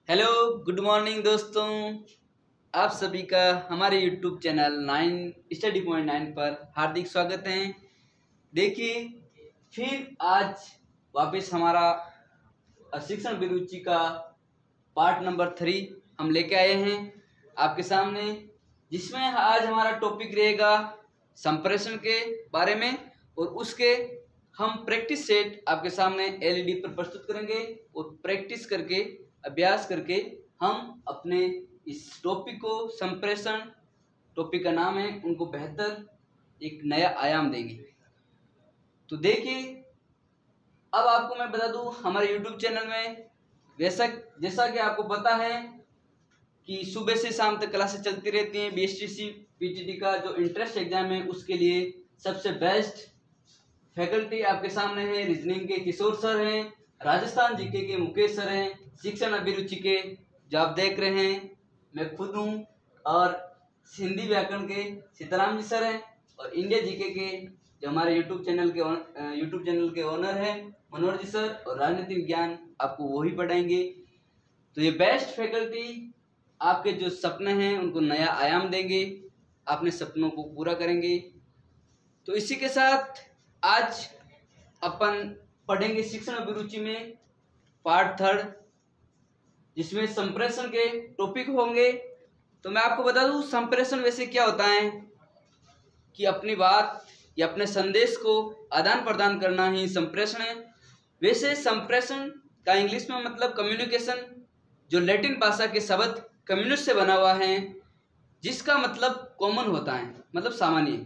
Hello, good morning दोस्तों। आप सभी का हमारे यूट्यूब चैनल 9 पर हार्दिक स्वागत है। देखिए, फिर आज वापस हमारा शिक्षण अभिरुचि का पार्ट नंबर 3 हम लेके आए हैं आपके सामने, जिसमें आज हमारा टॉपिक रहेगा संप्रेषण के बारे में, और उसके हम प्रैक्टिस सेट आपके सामने एलईडी पर प्रस्तुत करेंगे और प्रैक्टिस करके, अभ्यास करके हम अपने इस टॉपिक को, संप्रेषण टॉपिक का नाम है, उनको बेहतर एक नया आयाम देंगे। तो देखिए, अब आपको मैं बता दूं, हमारे यूट्यूब चैनल में जैसा कि आपको पता है कि सुबह से शाम तक क्लासेस चलती रहती हैं। बीएसटीसी पीटीटी का जो इंट्रेंस एग्जाम है, उसके लिए सबसे बेस्ट फैकल्टी आपके सामने है। रीजनिंग के किशोर सर हैं, राजस्थान जीके के मुकेश सर हैं, शिक्षण अभिरुचि के जो आप देख रहे हैं मैं खुद हूँ, और हिंदी व्याकरण के सीताराम जी सर हैं, और इंडिया जीके के जो हमारे यूट्यूब चैनल के ओनर हैं मनोहर जी सर, और राजनीति विज्ञान आपको वही पढ़ाएंगे। तो ये बेस्ट फैकल्टी आपके जो सपने हैं उनको नया आयाम देंगे, अपने सपनों को पूरा करेंगे। तो इसी के साथ आज अपन पढ़ेंगे शिक्षण अभिरुचि में पार्ट 3, जिसमें संप्रेषण के टॉपिक होंगे। तो मैं आपको बता दूं, संप्रेषण वैसे क्या होता है कि अपनी बात या अपने संदेश को आदान प्रदान करना ही संप्रेषण है। वैसे संप्रेषण का इंग्लिश में मतलब कम्युनिकेशन, जो लैटिन भाषा के शब्द कम्युनिस से बना हुआ है, जिसका मतलब कॉमन होता है, मतलब सामान्य।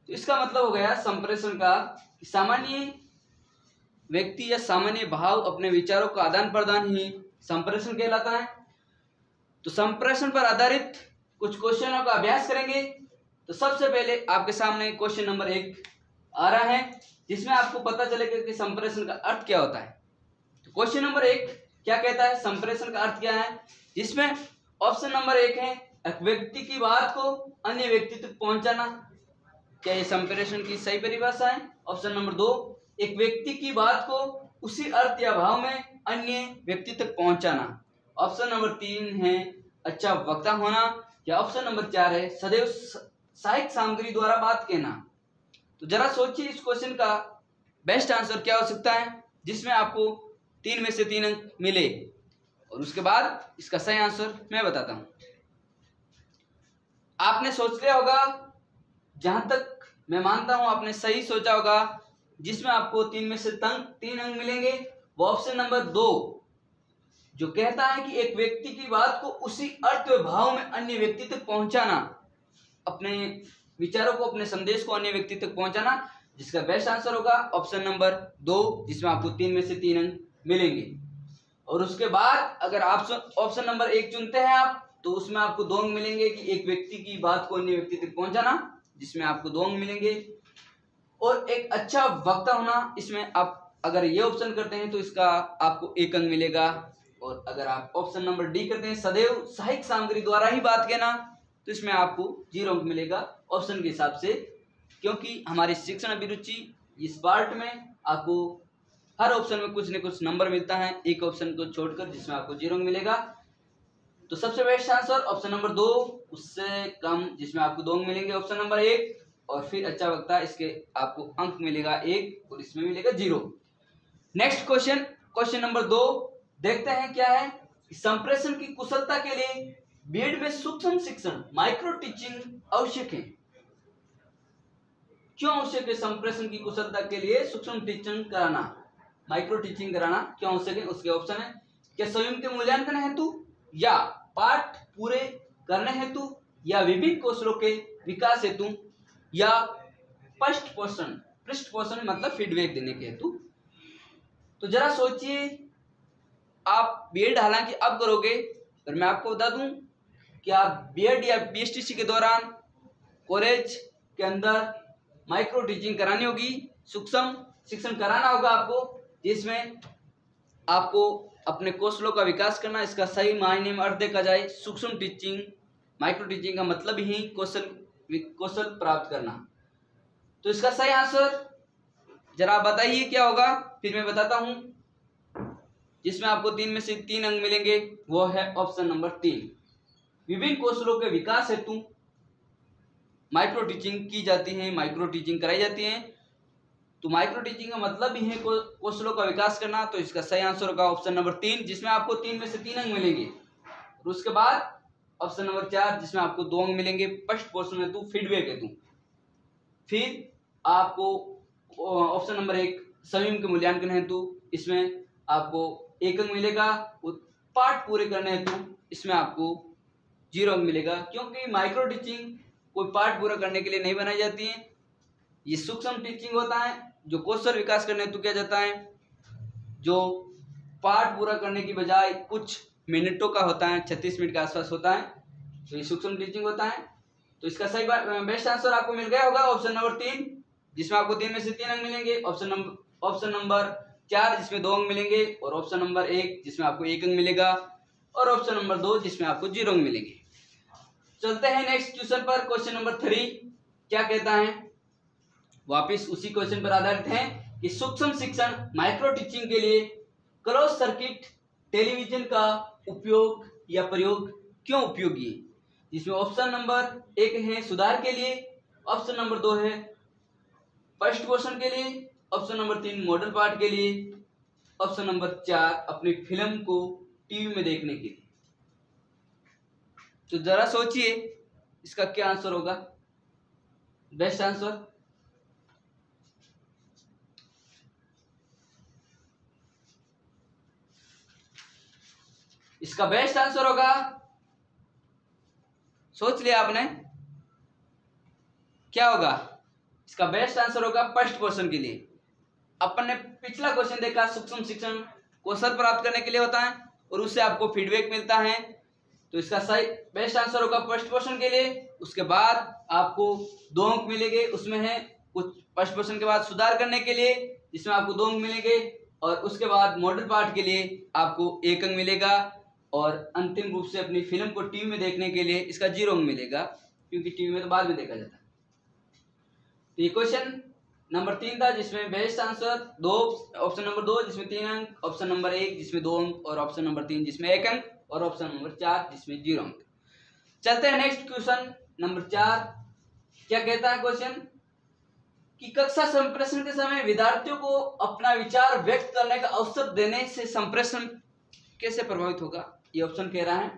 तो इसका मतलब हो गया संप्रेषण का कि सामान्य व्यक्ति या सामान्य भाव अपने विचारों का आदान प्रदान ही संप्रेषण कहलाता है। तो संप्रेषण पर आधारित कुछ क्वेश्चनों का अभ्यास करेंगे। तो सबसे पहले आपके सामने क्वेश्चन नंबर 1 आ रहा है, जिसमें आपको पता चलेगा कि संप्रेषण का अर्थ क्या होता है। तो क्वेश्चन नंबर 1 क्या कहता है, संप्रेषण का अर्थ क्या है, जिसमें ऑप्शन नंबर 1 है एक व्यक्ति की बात को अन्य व्यक्ति तक पहुंचाना। क्या ये संप्रेषण की सही परिभाषा है? ऑप्शन नंबर 2, एक व्यक्ति की बात को उसी अर्थ या भाव में अन्य व्यक्ति तक पहुंचाना। ऑप्शन नंबर 3 है अच्छा वक्ता होना, या ऑप्शन नंबर 4 है सदैव सहायक सामग्री द्वारा बात कहना। तो जरा सोचिए इस क्वेश्चन का बेस्ट आंसर क्या हो सकता है, जिसमें आपको 3 में से 3 अंक मिले, और उसके बाद इसका सही आंसर मैं बताता हूं। आपने सोच लिया होगा, जहां तक मैं मानता हूं आपने सही सोचा होगा, जिसमें आपको 3 में से 3 अंक मिलेंगे, वो ऑप्शन नंबर 2 जो कहता है कि एक व्यक्ति की बात को उसी अर्थ व भाव में अन्य व्यक्ति तक पहुंचाना, अपने विचारों को, अपने संदेश को अन्य व्यक्ति तक पहुंचाना, जिसका बेस्ट आंसर होगा ऑप्शन नंबर 2, जिसमें आपको 3 में से 3 अंक मिलेंगे। और उसके बाद अगर आप ऑप्शन नंबर 1 चुनते हैं आप, तो उसमें आपको 2 अंक मिलेंगे कि एक व्यक्ति की बात को अन्य व्यक्ति तक पहुंचाना, जिसमें आपको 2 अंक मिलेंगे। और एक अच्छा वक्ता होना, इसमें आप अगर ये ऑप्शन करते हैं तो इसका आपको 1 अंक मिलेगा। और अगर आप ऑप्शन नंबर डी करते हैं सदैव सहायक सामग्री द्वारा ही बात कहना, तो इसमें आपको 0 अंक मिलेगा ऑप्शन के हिसाब से, क्योंकि हमारी शिक्षण अभिरुचि इस पार्ट में आपको हर ऑप्शन में कुछ न कुछ नंबर मिलता है, एक ऑप्शन को छोड़कर, जिसमें आपको 0 अंक मिलेगा। तो सबसे बेस्ट आंसर ऑप्शन नंबर 2, उससे कम जिसमें आपको 2 अंक मिलेंगे ऑप्शन नंबर 1, और फिर अच्छा वक्ता, इसके आपको अंक मिलेगा 1 और इसमें मिलेगा 0। नेक्स्ट क्वेश्चन नंबर 2 देखते हैं क्या है। संप्रेषण की कुशलता के लिए बीएड में सूक्ष्म शिक्षण, माइक्रो टीचिंग आवश्यक है। क्यों आवश्यक है संप्रेषण की कुशलता के लिए सूक्ष्म टीचिंग कराना, माइक्रो टीचिंग कराना क्यों आवश्यक है? उसके ऑप्शन है, क्या स्वयं के मूल्यांकन हेतु, या पाठ पूरे करने हेतु, या विभिन्न कौशलों के विकास हेतु, या पृष्ठ पोषण मतलब फीडबैक देने के हेतु। तो जरा सोचिए, आप बीएड हालांकि अब करोगे, पर मैं आपको बता दूं कि आप बीएड या बीएसटीसी के दौरान कॉलेज के अंदर माइक्रो टीचिंग करानी होगी, सूक्ष्म शिक्षण कराना होगा आपको, जिसमें आपको अपने कौशलों का विकास करना। इसका सही मायने में अर्थ देखा जाए, सूक्ष्म टीचिंग, माइक्रो टीचिंग का मतलब ही कौशल प्राप्त करना। तो इसका सही आंसर जरा बताइए क्या होगा, फिर मैं बताता हूं। जिसमें आपको 3 में से 3 अंक मिलेंगे, वो है ऑप्शन नंबर 3। विभिन्न कौशलों के विकास हेतु माइक्रो टीचिंग की जाती है, माइक्रो टीचिंग कराई जाती है। तो माइक्रो टीचिंग का मतलब ही है कौशलों का विकास करना। तो इसका सही आंसर होगा ऑप्शन नंबर 3, जिसमें आपको 3 में से 3 अंक मिलेंगे। और उसके बाद ऑप्शन नंबर 4, जिसमें आपको 2 अंक मिलेंगे फर्स्ट पोर्शन हेतु, फीडबैक हेतु। फिर आपको ऑप्शन नंबर 1 स्वयं के मूल्यांकन हेतु, इसमें आपको 1 अंक मिलेगा। पाठ पूरे करने हेतु इसमें आपको 0 अंक मिलेगा, क्योंकि माइक्रो टीचिंग कोई पाठ पूरा करने के लिए नहीं बनाई जाती है। ये सूक्ष्म टीचिंग होता है, जो कौशल विकास करने हेतु किया जाता है, जो पाठ पूरा करने की बजाय कुछ मिनटों का होता है, 36 मिनट के आसपास होता है। तो ये सूक्ष्म टीचिंग होता है। तो इसका सही बेस्ट आंसर आपको मिल गया होगा ऑप्शन नंबर 3, जिसमें आपको 3 में से 3 अंक मिलेंगे। ऑप्शन नंबर 4, जिसमें 2 अंक मिलेंगे। और ऑप्शन नंबर 1, जिसमें आपको 1 अंक मिलेगा। और ऑप्शन नंबर 2, जिसमें आपको 0 अंक मिलेंगे। चलते हैं नेक्स्ट क्वेश्चन पर। क्वेश्चन नंबर 3 क्या कहता है, वापिस उसी क्वेश्चन पर आधारित है कि सूक्ष्म शिक्षण माइक्रो टीचिंग के लिए क्लोज सर्किट टेलीविजन का उपयोग या प्रयोग क्यों उपयोगी है। जिसमें ऑप्शन नंबर 1 है सुधार के लिए, ऑप्शन नंबर 2 है फर्स्ट क्वेश्चन के लिए, ऑप्शन नंबर 3 मॉडल पार्ट के लिए, ऑप्शन नंबर 4 अपनी फिल्म को टीवी में देखने के लिए। तो जरा सोचिए इसका क्या आंसर होगा, बेस्ट आंसर। इसका बेस्ट आंसर होगा, सोच लिया आपने, क्या होगा? इसका बेस्ट आंसर होगा फर्स्ट क्वेश्चन के लिए। अपन ने पिछला क्वेश्चन देखा, सूक्ष्म शिक्षण कौशल प्राप्त करने के लिए होता है और उससे आपको फीडबैक मिलता है। तो इसका सही बेस्ट आंसर होगा फर्स्ट क्वेश्चन के लिए। उसके बाद आपको 2 अंक मिलेंगे, उसमें है कुछ फर्स्ट क्वेश्चन के बाद सुधार करने के लिए, जिसमें आपको 2 अंक मिलेंगे। और उसके बाद मॉडल पार्ट के लिए आपको 1 अंक मिलेगा। और अंतिम रूप से अपनी फिल्म को टीवी में देखने के लिए इसका 0 अंक मिलेगा, क्योंकि टीवी में तो बाद में देखा जाता है। तो ये क्वेश्चन नंबर 3 था, जिसमें बेस्ट आंसर 2, ऑप्शन नंबर 2 जिसमें 3 अंक, ऑप्शन नंबर 1 जिसमें 2 अंक, और ऑप्शन नंबर 3 जिसमें 1 अंक, और ऑप्शन नंबर 4 जिसमें 0 अंक। चलते हैं नेक्स्ट क्वेश्चन नंबर 4। क्या कहता है क्वेश्चन कि कक्षा संप्रेषण के समय विद्यार्थियों को अपना विचार व्यक्त करने का अवसर देने से संप्रेषण कैसे प्रभावित होगा। ये ऑप्शन कह रहा है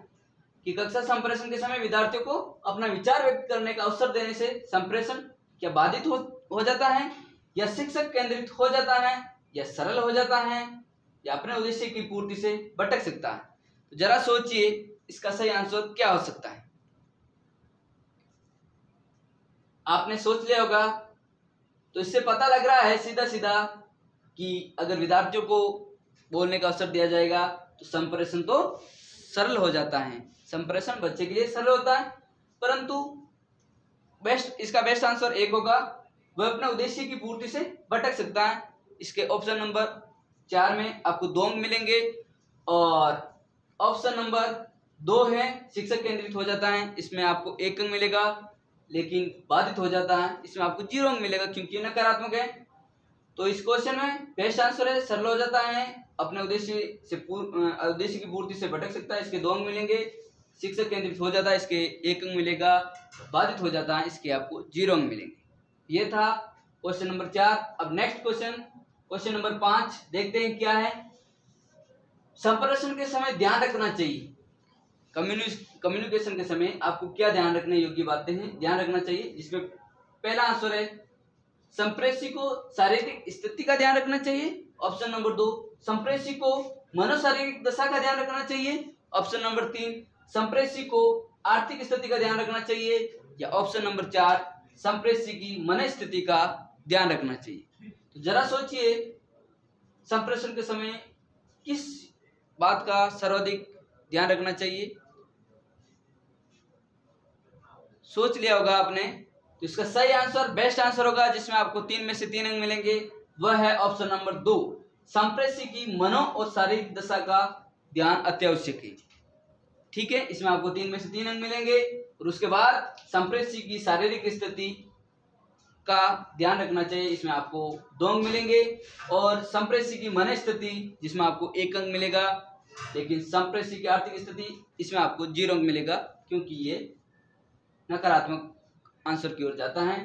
कि कक्षा संप्रेषण के समय विद्यार्थियों को अपना विचार व्यक्त करने का अवसर देने से संप्रेषण क्या बाधित हो जाता है, या शिक्षक केंद्रित हो जाता है, या सरल हो जाता है, या अपने उद्देश्य की पूर्ति से भटक सकता है। तो जरा सोचिए इसका सही आंसर क्या हो सकता है। आपने सोच लिया होगा। तो इससे पता लग रहा है सीधा सीधा कि अगर विद्यार्थियों को बोलने का अवसर दिया जाएगा तो संप्रेषण तो सरल हो जाता है। संप्रेषण बच्चे के लिए सरल होता है, परंतु इसका बेस्ट आंसर 1 होगा, वह अपने उद्देश्य की पूर्ति से भटक सकता है। इसके ऑप्शन नंबर 4 में आपको 2 अंक मिलेंगे। और ऑप्शन नंबर 2 है शिक्षक केंद्रित हो जाता है, इसमें आपको 1 अंक मिलेगा। लेकिन बाधित हो जाता है, इसमें आपको 0 अंक मिलेगा, क्योंकि ये नकारात्मक है। तो इस क्वेश्चन में बेस्ट आंसर है सरल हो जाता है, अपने उद्देश्य की पूर्ति से भटक सकता है, इसके 2 अंक मिलेंगे। शिक्षक केंद्रित हो जाता है, इसके 1 अंक मिलेगा। बाधित हो जाता है, इसके आपको 0 अंक मिलेंगे। ये था क्वेश्चन नंबर 4। अब नेक्स्ट क्वेश्चन नंबर 5 देखते हैं क्या है। संप्रेषण के समय ध्यान रखना चाहिए, कम्युनिकेशन के समय आपको क्या ध्यान रखने योग्य बातें हैं, ध्यान रखना चाहिए। जिसमें पहला आंसर है संप्रेषी को शारीरिक स्थिति का ध्यान रखना चाहिए। ऑप्शन नंबर 2 संप्रेषी को मनोशारीरिक दशा का ध्यान रखना चाहिए। ऑप्शन नंबर 3 संप्रेषी को आर्थिक स्थिति का ध्यान रखना चाहिए। या ऑप्शन नंबर 4 संप्रेषी की मन स्थिति का ध्यान रखना चाहिए। तो जरा सोचिए संप्रेषण के समय किस बात का सर्वाधिक ध्यान रखना चाहिए। सोच लिया होगा आपने। तो इसका सही आंसर बेस्ट आंसर होगा, जिसमें आपको 3 में से 3 अंक मिलेंगे, वह है ऑप्शन नंबर 2 संप्रेषी की मनो और शारीरिक दशा का ध्यान अत्यावश्यक है। ठीक है, इसमें आपको 3 में से 3 अंक मिलेंगे। और उसके बाद संप्रेषी की शारीरिक स्थिति का ध्यान रखना चाहिए, इसमें आपको 2 अंक मिलेंगे। और संप्रेषी मन स्थिति जिसमें आपको 1 अंक मिलेगा, लेकिन संप्रेषी की आर्थिक स्थिति इसमें आपको 0 अंक मिलेगा, क्योंकि ये नकारात्मक आंसर की ओर जाता है।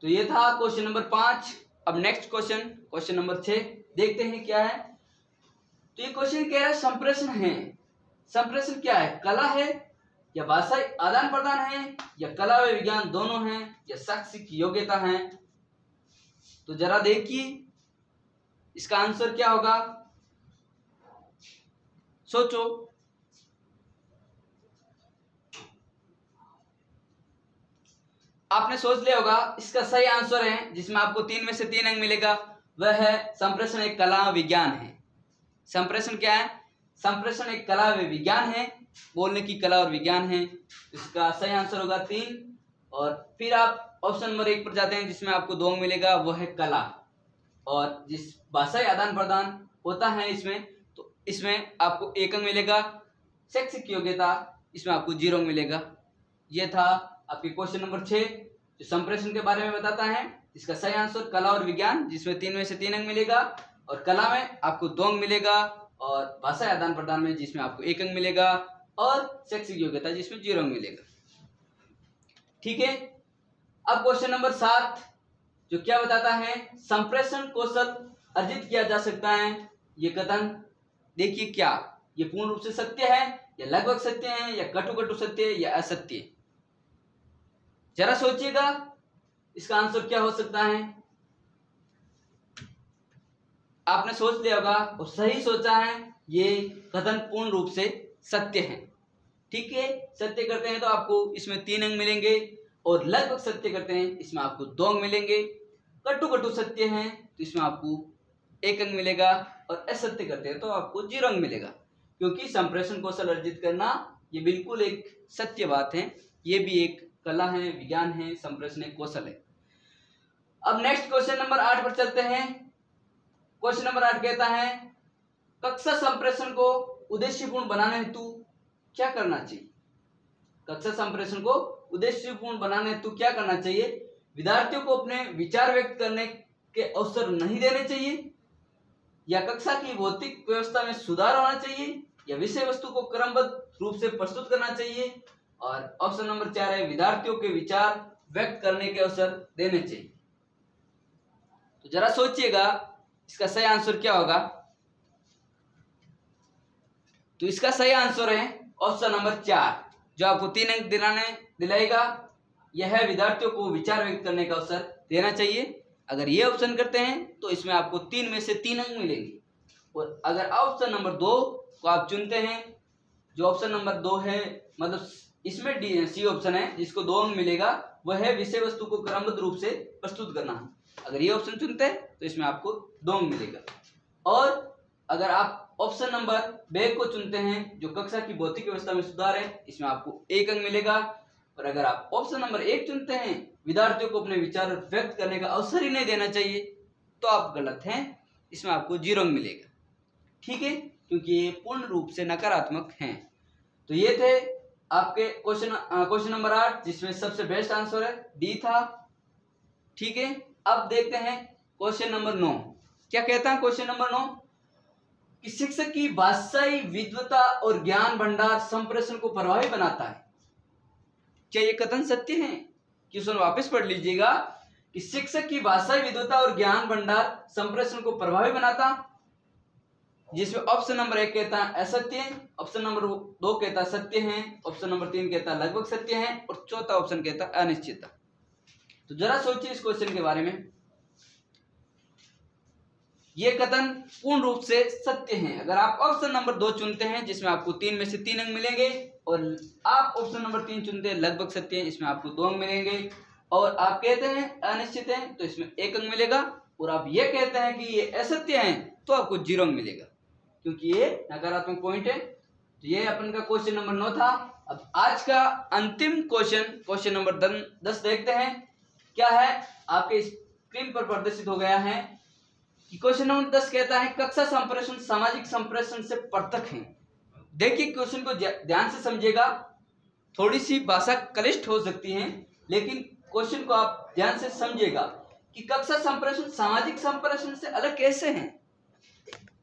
तो ये था क्वेश्चन नंबर 5। अब नेक्स्ट क्वेश्चन नंबर 6 देखते हैं क्या है। तो ये क्वेश्चन कह रहा है संप्रेषण है। संप्रेषण क्या है? कला है या भाषाई आदान प्रदान है या कला व विज्ञान दोनों हैं या शैक्षिक योग्यता है? तो जरा देखिए इसका आंसर क्या होगा, सोचो। आपने सोच लिया होगा इसका सही आंसर है, जिसमें आपको 3 में से 3 अंक मिलेगा, वह है संप्रेषण एक कला व विज्ञान है। संप्रेषण क्या है? संप्रेषण एक कला व विज्ञान है, बोलने की कला और विज्ञान है। इसका सही आंसर होगा 3। और फिर आप ऑप्शन नंबर 1 पर जाते हैं, जिसमें आपको 2 मिलेगा, वो है कला। और जिस भाषाई आदान प्रदान होता है इसमें, तो इसमें आपको 1 अंक मिलेगा। शैक्षिक योग्यता इसमें आपको 0 अंक मिलेगा। ये था आपके क्वेश्चन नंबर 6 जो संप्रेषण के बारे में बताता है। इसका सही आंसर कला और विज्ञान, जिसमें 3 में से 3 अंक मिलेगा, और कला में आपको 2 अंक मिलेगा, और भाषा आदान प्रदान में जिसमें आपको 1 अंक मिलेगा, और शैक्षिक योग्यता जिसमें 0 अंक मिलेगा। ठीक है। अब क्वेश्चन नंबर 7 जो क्या बताता है, संप्रेषण कौशल अर्जित किया जा सकता है। ये कथन देखिए क्या ये पूर्ण रूप से सत्य है या लगभग सत्य है या कटु सत्य है या असत्य है? जरा सोचिएगा इसका आंसर क्या हो सकता है। आपने सोच लिया होगा और सही सोचा है, ये कथन पूर्ण रूप से सत्य है। ठीक है, सत्य करते हैं तो आपको इसमें 3 अंक मिलेंगे, और लगभग सत्य करते हैं इसमें आपको 2 अंक मिलेंगे। कटु सत्य है तो इसमें आपको 1 अंक मिलेगा, और असत्य करते हैं तो आपको 0 अंक मिलेगा, क्योंकि संप्रेषण कौशल अर्जित करना ये बिल्कुल एक सत्य बात है। ये भी एक कला है, विज्ञान है, संप्रेषण एक कौशल है। अब नेक्स्ट क्वेश्चन नंबर 8 पर चलते हैं। क्वेश्चन नंबर 8 कहता है कक्षा संप्रेषण को उद्देश्यपूर्ण बनाने हेतु क्या करना चाहिए? कक्षा संप्रेषण को उद्देश्यपूर्ण बनाने हेतु क्या करना चाहिए? विद्यार्थियों को अपने विचार व्यक्त करने के अवसर नहीं देने चाहिए, या कक्षा की भौतिक व्यवस्था में सुधार होना चाहिए, या विषय वस्तु को क्रमबद्ध रूप से प्रस्तुत करना चाहिए, और ऑप्शन नंबर 4 है विद्यार्थियों के विचार व्यक्त करने के अवसर देने चाहिए। तो जरा सोचिएगा इसका सही आंसर क्या होगा। तो इसका सही आंसर है ऑप्शन नंबर 4, जो आपको 3 अंक दिलाएगा। यह है विद्यार्थियों को विचार व्यक्त करने का अवसर देना चाहिए। अगर ये ऑप्शन करते हैं तो इसमें आपको 3 में से 3 अंक मिलेंगे। और अगर ऑप्शन नंबर 2 को आप चुनते हैं, जो ऑप्शन नंबर 2 है, मतलब इसमें सी ऑप्शन है जिसको 2 अंक मिलेगा, वह है विषय वस्तु को क्रमबद्ध रूप से प्रस्तुत करना। अगर ये ऑप्शन चुनते हैं तो इसमें आपको 2 अंक मिलेगा। और अगर आप ऑप्शन नंबर बे को चुनते हैं, जो कक्षा की भौतिक व्यवस्था में सुधार है, इसमें आपको 1 अंक मिलेगा। और अगर आप ऑप्शन नंबर 1 चुनते हैं, विद्यार्थियों को अपने विचार व्यक्त करने का अवसर ही नहीं देना चाहिए, तो आप गलत हैं, इसमें आपको 0 अंक मिलेगा। ठीक है, क्योंकि ये पूर्ण रूप से नकारात्मक हैं। तो ये थे आपके क्वेश्चन नंबर 8, जिसमें सबसे बेस्ट आंसर है डी था। ठीक है, अब देखते हैं क्वेश्चन नंबर 9 क्या कहता है। क्वेश्चन नंबर 9 कि शिक्षक की भाषाई विद्वता और ज्ञान भंडार संप्रेषण को प्रभावी बनाता है। क्या ये कथन सत्य है? क्वेश्चन वापस पढ़ लीजिएगा कि शिक्षक की भाषाई विद्वता और ज्ञान भंडार संप्रेषण को प्रभावी बनाता, जिसमें ऑप्शन नंबर 1 कहता है असत्य, ऑप्शन नंबर 2 कहता है सत्य है, ऑप्शन नंबर 3 कहता है लगभग सत्य है, और चौथा ऑप्शन कहता है अनिश्चितता। तो जरा सोचिए इस क्वेश्चन के बारे में। ये कथन पूर्ण रूप से सत्य है। अगर आप ऑप्शन नंबर 2 चुनते हैं, जिसमें आपको 3 में से 3 अंक मिलेंगे, और आप ऑप्शन नंबर 3 चुनते हैं लगभग सत्य है, इसमें आपको 2 अंक मिलेंगे, और आप कहते हैं अनिश्चित है तो इसमें 1 अंक मिलेगा, और आप ये कहते हैं कि ये असत्य है तो आपको 0 अंक मिलेगा, क्योंकि ये नकारात्मक पॉइंट है। तो ये अपन का क्वेश्चन नंबर 9 था। अब आज का अंतिम क्वेश्चन नंबर 10 देखते हैं क्या है। आपके स्क्रीन पर प्रदर्शित हो गया है कि क्वेश्चन नंबर 10 कहता है कक्षा संप्रेषण सामाजिक संप्रेषण से पृथक है। देखिए क्वेश्चन को ध्यान से समझिएगा। थोड़ी सी भाषा क्लिष्ट हो सकती है, लेकिन क्वेश्चन को आप ध्यान से समझिएगा कि कक्षा संप्रेषण सामाजिक संप्रेषण से अलग कैसे हैं,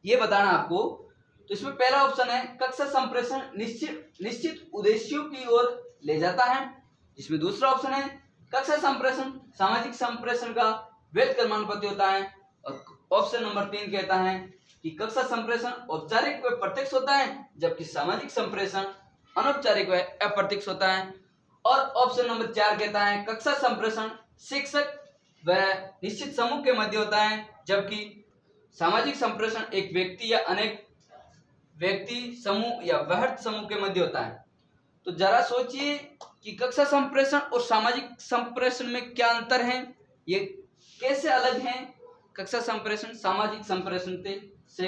ये बताना आपको। तो इसमें पहला ऑप्शन है कक्षा संप्रेषण निश्चित उद्देश्यों की ओर ले जाता है, जिसमें दूसरा ऑप्शन है कक्षा संप्रेषण सामाजिक संप्रेषण का वैध प्रमाणपत्र होता है, और ऑप्शन नंबर 3 कहता है कि कक्षा संप्रेषण औपचारिक व प्रत्यक्ष होता है, जबकि सामाजिक संप्रेषण अनौपचारिक व अप्रत्यक्ष होता है, और ऑप्शन नंबर 4 कहता है कक्षा संप्रेषण शिक्षक व निश्चित समूह के मध्य होता है, जबकि सामाजिक संप्रेषण एक व्यक्ति या अनेक व्यक्ति समूह या वृहद समूह के मध्य होता है। तो जरा सोचिए कि कक्षा संप्रेषण और सामाजिक संप्रेषण में क्या अंतर है, ये कैसे अलग हैं कक्षा संप्रेषण सामाजिक संप्रेषण से।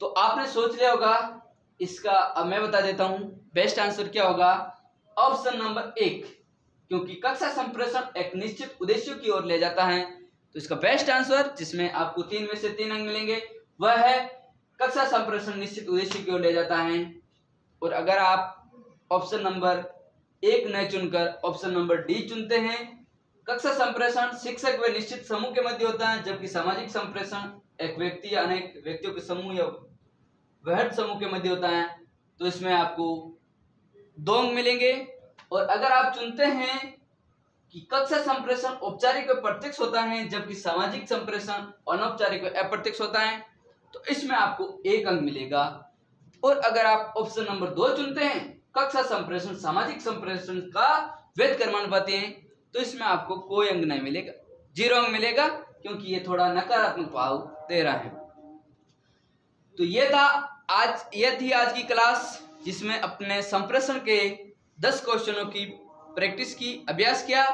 तो आपने सोच लिया होगा इसका, अब मैं बता देता हूं बेस्ट आंसर क्या होगा, ऑप्शन नंबर 1, क्योंकि कक्षा संप्रेषण एक निश्चित उद्देश्य की ओर ले जाता है। तो इसका बेस्ट आंसर, जिसमें आपको 3 में से 3 अंक मिलेंगे, वह है कक्षा संप्रेषण निश्चित उद्देश्य की ओर ले जाता है। और अगर आप ऑप्शन नंबर 1 न चुनकर ऑप्शन नंबर डी चुनते हैं, कक्षा संप्रेषण शिक्षक व निश्चित समूह के मध्य होता है, जबकि सामाजिक संप्रेषण एक व्यक्ति या अनेक व्यक्तियों के समूह या वृहद समूह के मध्य होता है, तो इसमें आपको 2 अंक मिलेंगे। और अगर आप चुनते हैं कि कक्षा संप्रेषण औपचारिक व प्रत्यक्ष होता है, जबकि सामाजिक संप्रेषण अनौपचारिक व अप्रत्यक्ष होता है, तो इसमें आपको 1 अंक मिलेगा। और अगर आप ऑप्शन नंबर 2 चुनते हैं कक्षा संप्रेषण सामाजिक संप्रेषण का वैध प्रमाण पाते हैं, तो इसमें आपको कोई अंक नहीं मिलेगा, 0 अंक मिलेगा, क्योंकि ये थोड़ा नकारात्मक भाव दे रहा है। तो ये थी आज की क्लास, जिसमें अपने संप्रेषण के 10 क्वेश्चनों की प्रैक्टिस की, अभ्यास किया।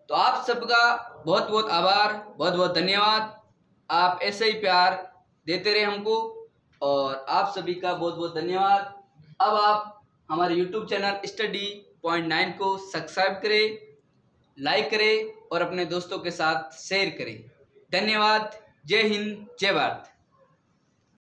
तो आप सबका बहुत बहुत आभार, बहुत बहुत धन्यवाद। आप ऐसे ही प्यार देते रहे हमको, और आप सभी का बहुत बहुत धन्यवाद। अब आप हमारे YouTube चैनल Study.9 को सब्सक्राइब करें, लाइक करें और अपने दोस्तों के साथ शेयर करें। धन्यवाद। जय हिंद, जय भारत।